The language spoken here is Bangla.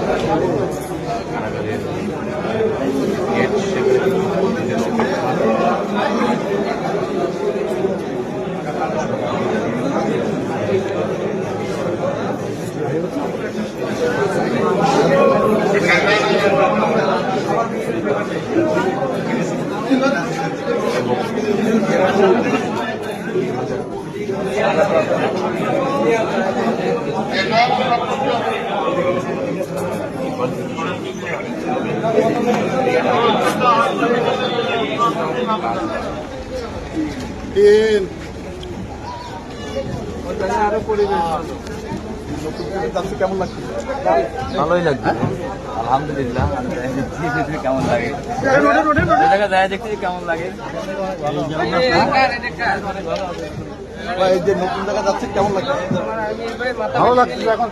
কারাগারের গেট সেখানে কেমন লাগছে? ভালোই লাগছে আলহামদুলিল্লাহ। কেমন লাগে দেখা যায় দেখছি কেমন লাগে। এই যে নতুন জায়গা যাচ্ছে কেমন লাগছে? ভালো লাগছে এখন